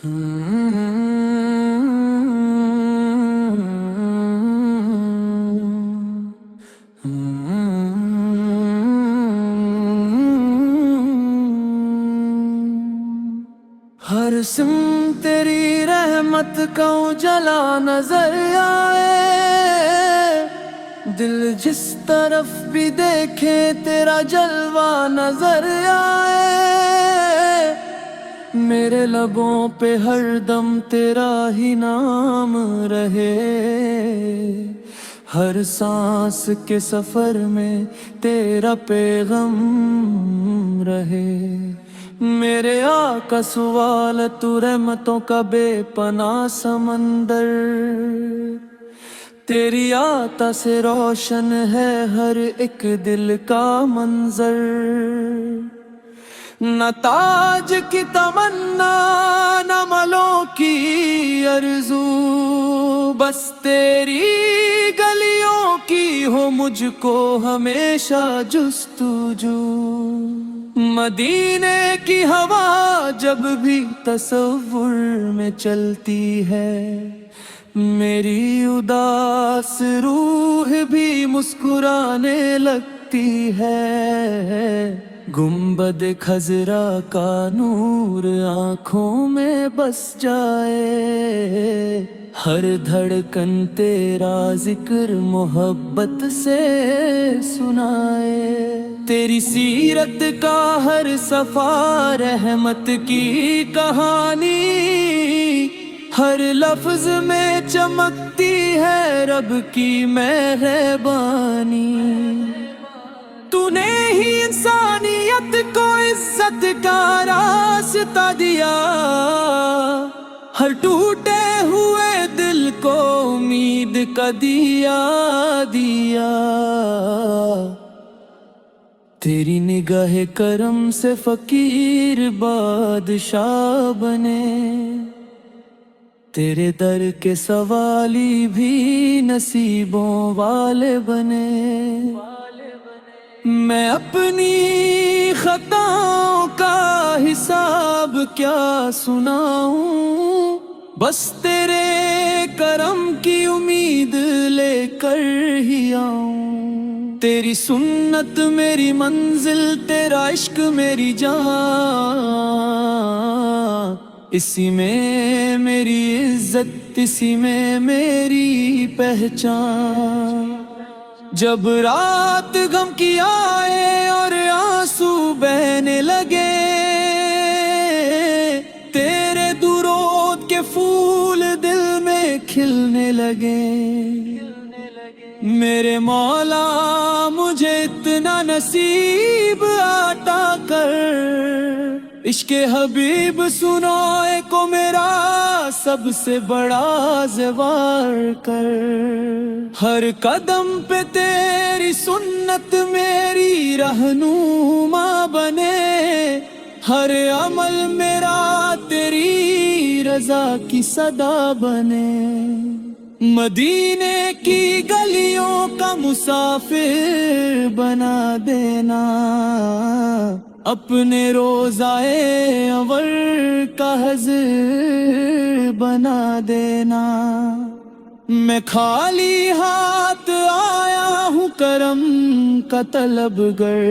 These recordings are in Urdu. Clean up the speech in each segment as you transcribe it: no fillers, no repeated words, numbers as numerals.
ہر سمت تیری رحمت کا اجلا نظر آئے، دل جس طرف بھی دیکھے تیرا جلوہ نظر آئے، میرے لبوں پہ ہر دم تیرا ہی نام رہے، ہر سانس کے سفر میں تیرا پیغام رہے۔ میرے آقا سوال تو رحمتوں کا بے پناہ سمندر، تیری عطا سے روشن ہے ہر ایک دل کا منظر، نہ تاج کی تمنا نہ ملوں کی آرزو، بس تیری گلیوں کی ہو مجھ کو ہمیشہ جستجو۔ مدینے کی ہوا جب بھی تصور میں چلتی ہے، میری اداس روح بھی مسکرانے لگتی ہے، گنبد خضرا کا نور آنکھوں میں بس جائے، ہر دھڑکن تیرا ذکر محبت سے سنائے، تیری سیرت کا ہر صفحہ رحمت کی کہانی، ہر لفظ میں چمکتی ہے رب کی مہربانی، تو نے ہی انسانیت کو عزت کا راستہ دیا، ہر ٹوٹے ہوئے دل کو امید کا دیا دیا، تیری نگاہ کرم سے فقیر بادشاہ بنے، تیرے در کے سوالی بھی نصیبوں والے بنے، میں اپنی خطاؤں کا حساب کیا سناؤں، بس تیرے کرم کی امید لے کر ہی آؤں، تیری سنت میری منزل، تیرا عشق میری جان، اسی میں میری عزت، اسی میں میری پہچان، جب رات غم کی آئے اور آنسو بہنے لگے، تیرے درود کے پھول دل میں کھلنے لگے، میرے مولا مجھے اتنا نصیب عطا کر، عشق حبیب سنائے کو میرا سب سے بڑا زوار کر، ہر قدم پہ تیری سنت میری رہنما بنے، ہر عمل میرا تیری رضا کی صدا بنے، مدینے کی گلیوں کا مسافر بنا دینا، اپنے روضائے انور کا حضر بنا دینا، میں خالی ہاتھ آیا ہوں کرم کا طلبگر،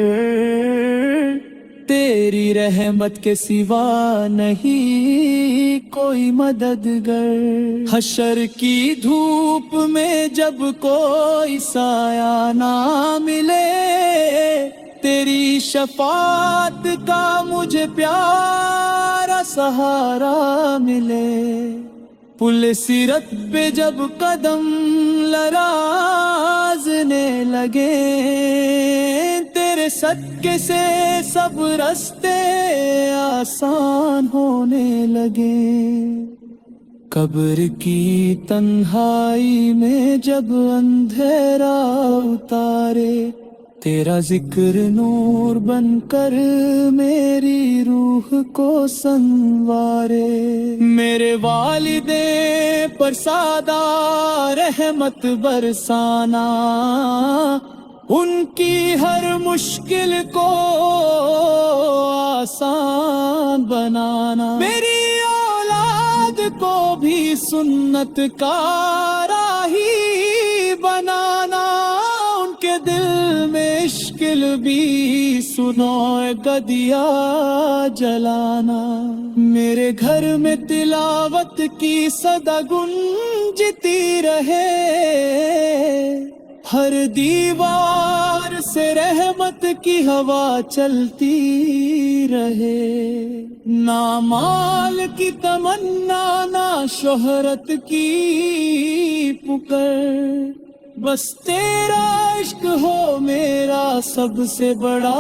تیری رحمت کے سوا نہیں کوئی مددگر، حشر کی دھوپ میں جب کوئی سایہ نہ ملے، تیری شفاعت کا مجھے پیارا سہارا ملے، پل صراط پہ جب قدم لرزنے لگے، تیرے صدقے سے سب راستے آسان ہونے لگے، قبر کی تنہائی میں جب اندھیرا اتارے، تیرا ذکر نور بن کر میری روح کو سنوارے، میرے والدین پر سادہ رحمت برسانا، ان کی ہر مشکل کو آسان بنانا، میری اولاد بھی سنت کا راہی بنانا، ان کے دل میں عشق بھی سنو گدیا جلانا۔ میرے گھر میں تلاوت کی صدا گونجتی رہے، ہر دیوار سے رحمت کی ہوا چلتی رہے۔ نہ مال کی تمنا نہ شہرت کی پکر، بس تیرا عشق ہو میرا سب سے بڑا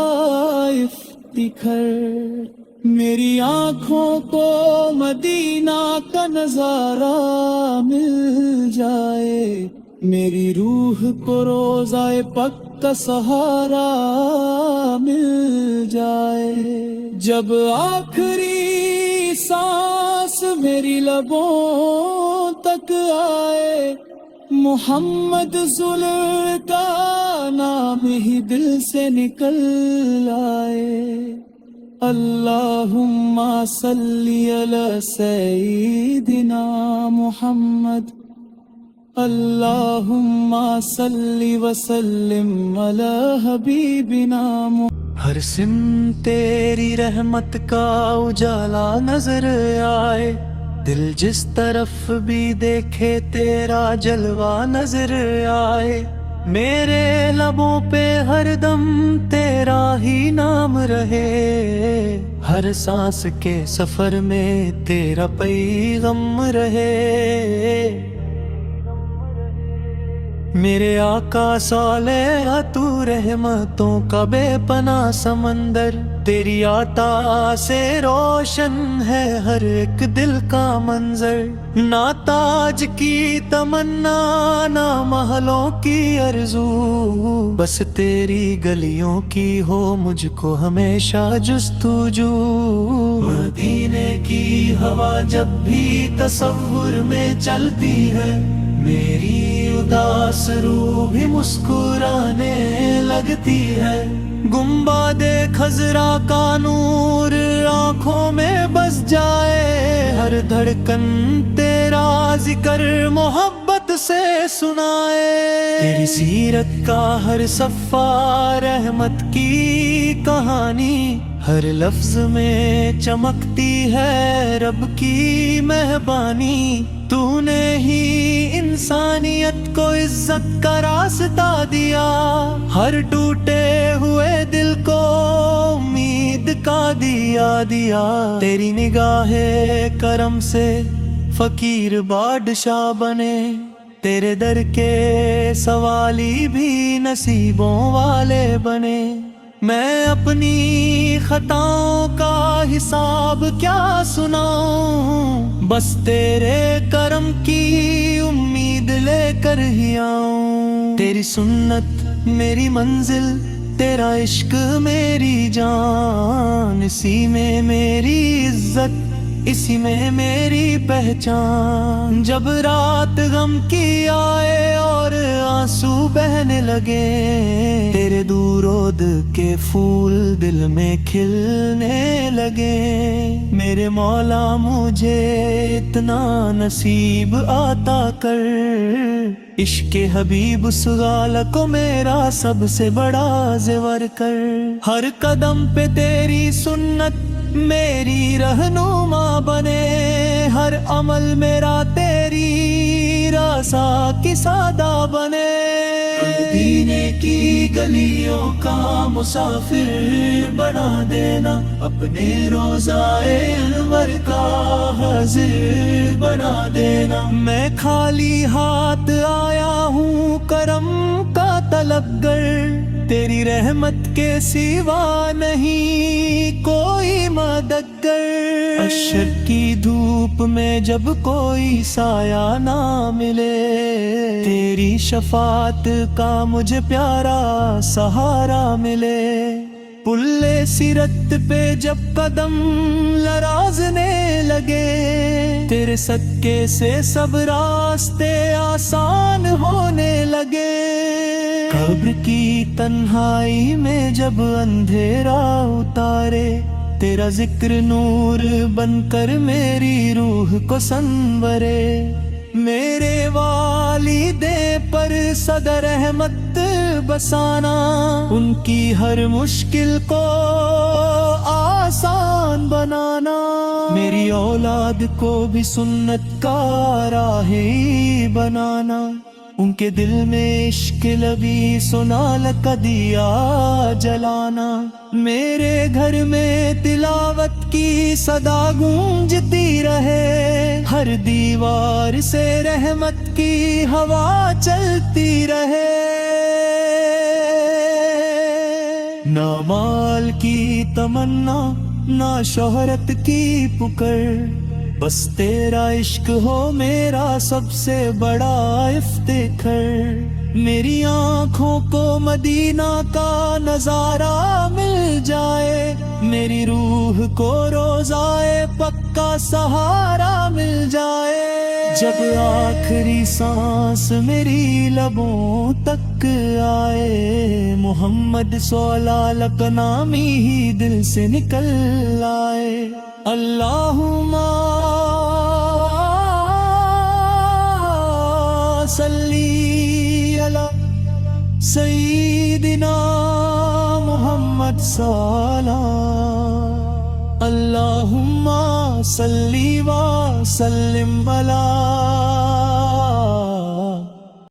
افتخار۔ میری آنکھوں کو مدینہ کا نظارہ مل جائے، میری روح کو روضہ پاک کا سہارا مل جائے۔ جب آخری سانس میری لبوں تک آئے، محمد رسول کا نام ہی دل سے نکل آئے۔ اللہم صلی علی سیدنا محمد، اللہم صلی وسلم علی حبیبنا محمد۔ ہر سمت تیری رحمت کا اجالا نظر آئے، دل جس طرف بھی دیکھے تیرا جلوہ نظر آئے۔ میرے لبوں پہ ہر دم تیرا ہی نام رہے، ہر سانس کے سفر میں تیرا پیغام رہے۔ میرے آقا صالح تو رحمتوں کا بے پناہ سمندر، تیری عطا سے روشن ہے ہر ایک دل کا منظر۔ نہ تاج کی تمنا نہ محلوں کی آرزو، بس تیری گلیوں کی ہو مجھ کو ہمیشہ جستجو۔ مدینے کی ہوا جب بھی تصور میں چلتی ہے، میری اداس روح بھی مسکرانے لگتی ہے۔ گنبد خضرا کا نور آنکھوں میں بس جائے، ہر دھڑکن تیرا ذکر محبت سے سنائے۔ تیری سیرت کا ہر صفحہ رحمت کی کہانی، ہر لفظ میں چمکتی ہے رب کی مہربانی۔ تو نے ہی انسانیت کو عزت کا راستہ دیا، ہر ٹوٹے ہوئے دل کو امید کا دیا۔ تیری نگاہ کرم سے فقیر بادشاہ بنے، تیرے در کے سوالی بھی نصیبوں والے بنے۔ میں اپنی خطاؤں کا حساب کیا سناؤں، بس تیرے کرم کی امید لے کر ہی آؤں۔ تیری سنت میری منزل، تیرا عشق میری جان، اسی میں میری عزت، اسی میں میری پہچان۔ جب رات غم کی آئے اور آنسو بہنے لگے، تیرے درود کے پھول دل میں کھلنے لگے۔ میرے مولا مجھے اتنا نصیب عطا کر، عشق حبیب سگال کو میرا سب سے بڑا زیور کر۔ ہر قدم پہ تیری سنت میری رہنما بنے، ہر عمل میرا تیری رضا کی سادہ بنے۔ مدینے کی گلیوں کا مسافر بنا دینا، اپنے روضہ انور کا حاضر بنا دینا۔ میں خالی ہاتھ آیا ہوں کرم کا طلبگر، تیری رحمت کے سوا نہیں کوئی مددگار۔ عشر کی دھوپ میں جب کوئی سایہ نہ ملے، تیری شفاعت کا مجھے پیارا سہارا ملے۔ پلے سیرت پہ جب قدم لرزنے لگے، تیرے صدقے سے سب راستے آسان ہونے لگے۔ قبر کی تنہائی میں جب اندھیرا اتارے، تیرا ذکر نور بن کر میری روح کو سنورے، میرے والد پر صدر رحمت بسانا، ان کی ہر مشکل کو آسان بنانا، میری اولاد کو بھی سنت کا راہی بنانا، ان کے دل میں عشق لبی سنال کا دیا جلانا، میرے گھر میں تلاوت کی صدا گونجتی رہے، ہر دیوار سے رحمت کی ہوا چلتی رہے، نہ مال کی تمنا نہ شہرت کی پکر، بس تیرا عشق ہو میرا سب سے بڑا افتخار، میری آنکھوں کو مدینہ کا نظارہ مل جائے، میری روح کو روزائے پکا سہارا مل جائے، جب آخری سانس میری لبوں تک آئے، محمد صلی کا نام ہی دل سے نکل آئے، اللہم صلی علی سیدنا محمد صلی، اللہم صلی وسلم علی